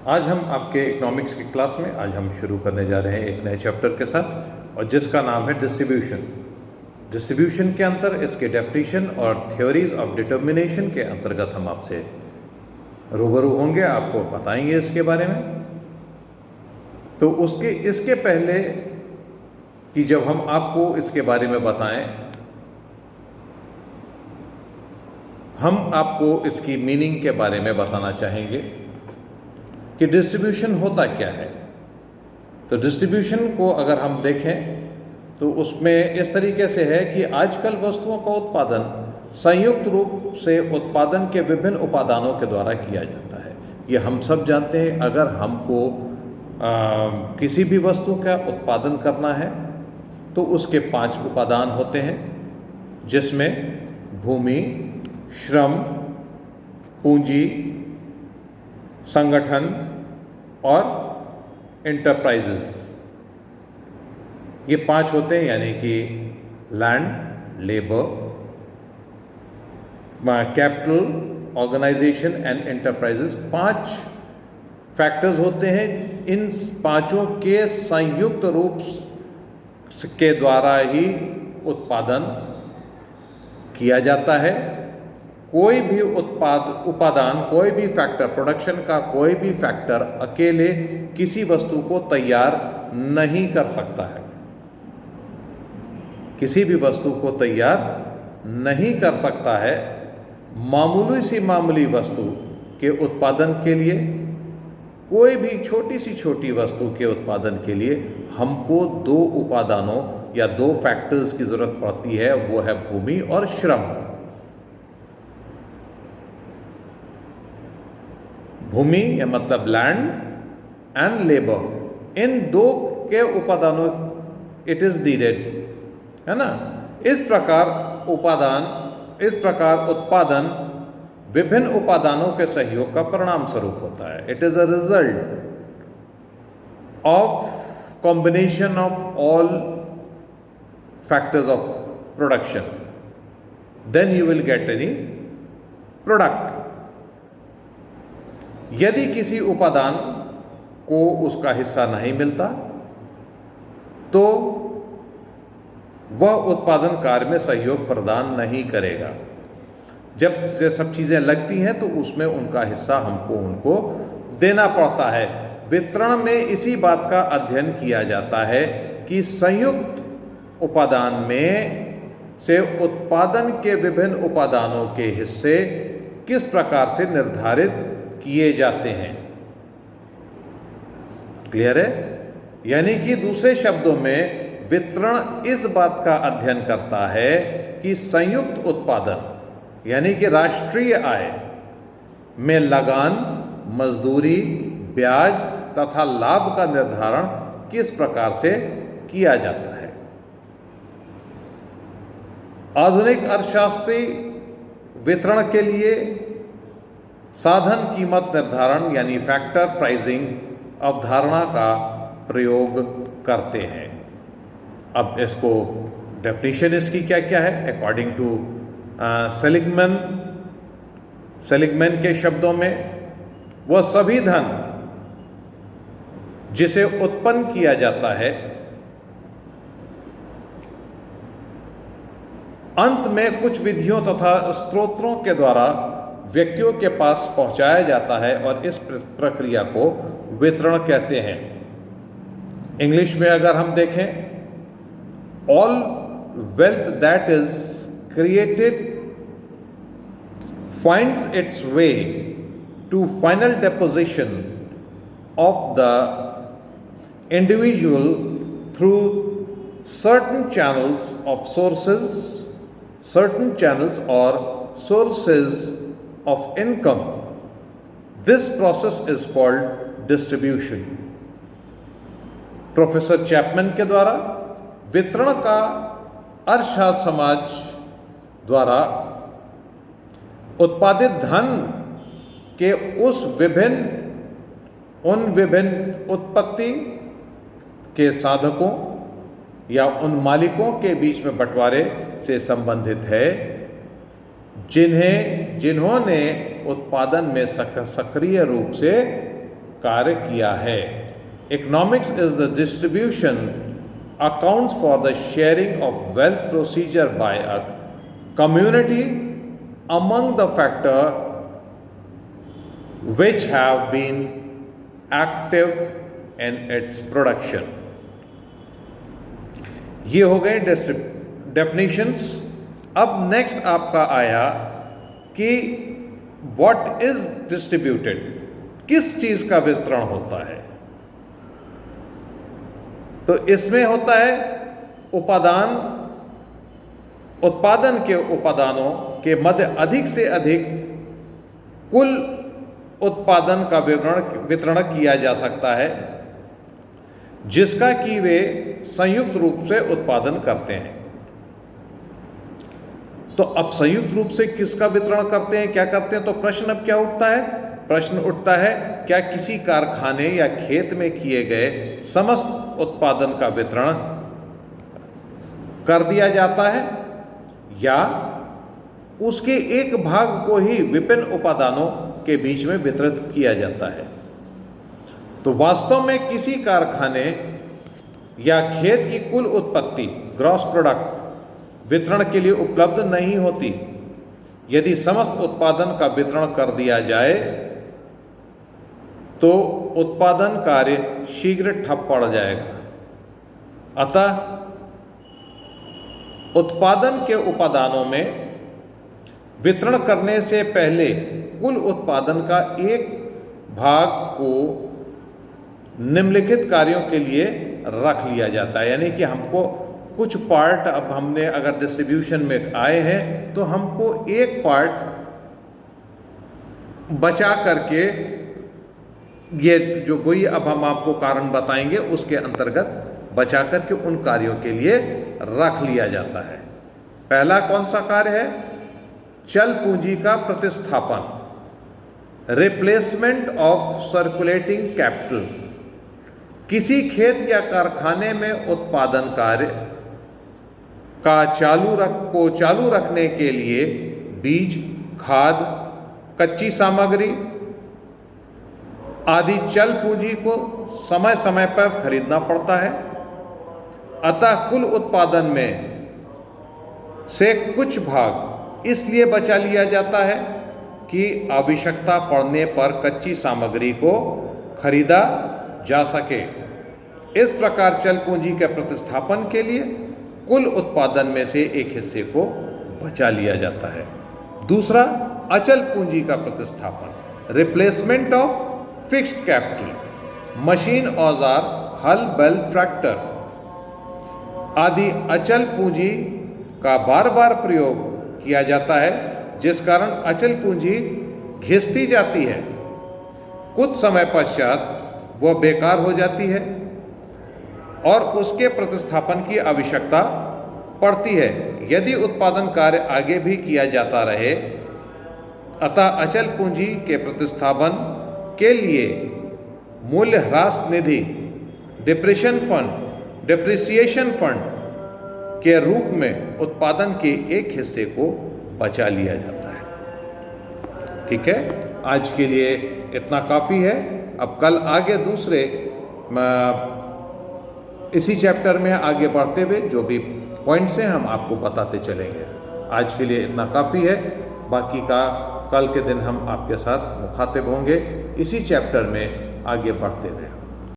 आज हम आपके इकोनॉमिक्स की क्लास में आज हम शुरू करने जा रहे हैं एक नए चैप्टर के साथ, और जिसका नाम है डिस्ट्रीब्यूशन। डिस्ट्रीब्यूशन के अंदर इसके डेफिनेशन और थ्योरीज ऑफ डिटर्मिनेशन के अंतर्गत हम आपसे रूबरू होंगे, आपको बताएंगे इसके बारे में। तो इसके पहले कि जब हम आपको इसके बारे में बताएं, हम आपको इसकी मीनिंग के बारे में बताना चाहेंगे कि डिस्ट्रीब्यूशन होता क्या है। तो डिस्ट्रीब्यूशन को अगर हम देखें तो उसमें इस तरीके से है कि आजकल वस्तुओं का उत्पादन संयुक्त रूप से उत्पादन के विभिन्न उपादानों के द्वारा किया जाता है। ये हम सब जानते हैं। अगर हमको किसी भी वस्तु का उत्पादन करना है तो उसके 5 उपादान होते हैं, जिसमें भूमि, श्रम, पूंजी, संगठन और इंटरप्राइजेस। ये 5 होते हैं, यानी कि land, labour, capital, organisation and enterprises. 5 factors होते हैं। इन 5 के संयुक्त रूप के द्वारा ही उत्पादन किया जाता है। कोई भी उपादान, कोई भी फैक्टर, प्रोडक्शन का कोई भी फैक्टर अकेले किसी वस्तु को तैयार नहीं कर सकता है, किसी भी वस्तु को तैयार नहीं कर सकता है। मामूली सी मामूली वस्तु के उत्पादन के लिए, कोई भी छोटी सी छोटी वस्तु के उत्पादन के लिए हमको 2 उपादानों या 2 फैक्टर्स की जरूरत पड़ती है, वो है भूमि और श्रम। भूमि या मतलब लैंड एंड लेबर, इन 2 के उपादानों इट इज नीडेड, है ना। इस प्रकार उत्पादन विभिन्न उपादानों के सहयोग का परिणाम स्वरूप होता है। It is a result of combination of all factors of production, then you will get any product. यदि किसी उपादान को उसका हिस्सा नहीं मिलता तो वह उत्पादन कार्य में सहयोग प्रदान नहीं करेगा। जब ये सब चीज़ें लगती हैं तो उसमें उनका हिस्सा उनको देना पड़ता है। वितरण में इसी बात का अध्ययन किया जाता है कि संयुक्त उपादान में से उत्पादन के विभिन्न उपादानों के हिस्से किस प्रकार से निर्धारित किए जाते हैं। क्लियर है? यानी कि दूसरे शब्दों में वितरण इस बात का अध्ययन करता है कि संयुक्त उत्पादन यानी कि राष्ट्रीय आय में लगान, मजदूरी, ब्याज तथा लाभ का निर्धारण किस प्रकार से किया जाता है। आधुनिक अर्थशास्त्री वितरण के लिए साधन कीमत निर्धारण यानी फैक्टर प्राइसिंग अवधारणा का प्रयोग करते हैं। अब इसको डेफिनेशन इसकी क्या क्या है? अकॉर्डिंग टू सेलिगमैन के शब्दों में, वह सभी धन जिसे उत्पन्न किया जाता है अंत में कुछ विधियों तथा स्रोतों के द्वारा व्यक्तियों के पास पहुंचाया जाता है, और इस प्रक्रिया को वितरण कहते हैं। इंग्लिश में अगर हम देखें, all wealth that is created finds its way to final deposition of the individual through certain channels or sources of income. This process is called distribution. Professor Chapman के द्वारा वितरण का अर्थशास्त्र समाज द्वारा उत्पादित धन के उन विभिन्न उत्पत्ति के साधकों या उन मालिकों के बीच में बंटवारे से संबंधित है जिन्होंने उत्पादन में सक्रिय रूप से कार्य किया है। Economics is the distribution accounts for the sharing of wealth procedure bye a community among the factor which have been active in its production। ये हो गए डेफिनेशंस। अब नेक्स्ट आपका आया कि व्हाट इज डिस्ट्रीब्यूटेड, किस चीज का वितरण होता है। तो इसमें होता है उपादान, उत्पादन के उपादानों के मध्य अधिक से अधिक कुल उत्पादन का वितरण किया जा सकता है जिसका कि वे संयुक्त रूप से उत्पादन करते हैं। तो अब संयुक्त रूप से किसका वितरण करते हैं, क्या करते हैं, तो प्रश्न अब क्या उठता है, प्रश्न उठता है क्या किसी कारखाने या खेत में किए गए समस्त उत्पादन का वितरण कर दिया जाता है या उसके एक भाग को ही विभिन्न उपादानों के बीच में वितरित किया जाता है। तो वास्तव में किसी कारखाने या खेत की कुल उत्पत्ति ग्रॉस प्रोडक्ट वितरण के लिए उपलब्ध नहीं होती। यदि समस्त उत्पादन का वितरण कर दिया जाए तो उत्पादन कार्य शीघ्र ठप पड़ जाएगा। अतः उत्पादन के उपादानों में वितरण करने से पहले कुल उत्पादन का एक भाग को निम्नलिखित कार्यों के लिए रख लिया जाता है। यानी कि हमको कुछ पार्ट, अब हमने अगर डिस्ट्रीब्यूशन में आए हैं तो हमको एक पार्ट बचा करके, ये जो वही अब हम आपको कारण बताएंगे उसके अंतर्गत बचा करके उन कार्यों के लिए रख लिया जाता है। पहला कौन सा कार्य है, चल पूंजी का प्रतिस्थापन, रिप्लेसमेंट ऑफ सर्कुलेटिंग कैपिटल। किसी खेत या कारखाने में उत्पादन कार्य का चालू रखने के लिए बीज, खाद, कच्ची सामग्री आदि चल पूंजी को समय समय पर खरीदना पड़ता है। अतः कुल उत्पादन में से कुछ भाग इसलिए बचा लिया जाता है कि आवश्यकता पड़ने पर कच्ची सामग्री को खरीदा जा सके। इस प्रकार चल पूंजी के प्रतिस्थापन के लिए कुल उत्पादन में से एक हिस्से को बचा लिया जाता है। दूसरा, अचल पूंजी का प्रतिस्थापन, replacement of fixed capital. Machine, औजार, हल, बैल, ट्रैक्टर आदि अचल पूंजी का बार बार प्रयोग किया जाता है जिस कारण अचल पूंजी घिसती जाती है। कुछ समय पश्चात वह बेकार हो जाती है और उसके प्रतिस्थापन की आवश्यकता पड़ती है यदि उत्पादन कार्य आगे भी किया जाता रहे। अतः अचल पूंजी के प्रतिस्थापन के लिए मूल्य ह्रास निधि, डिप्रिसिएशन फंड के रूप में उत्पादन के एक हिस्से को बचा लिया जाता है। ठीक है, आज के लिए इतना काफ़ी है। अब कल आगे दूसरे इसी चैप्टर में आगे बढ़ते हुए जो भी पॉइंट्स हैं हम आपको बताते चलेंगे। आज के लिए इतना काफ़ी है, बाकी का कल के दिन हम आपके साथ मुखातिब होंगे इसी चैप्टर में आगे बढ़ते हुए।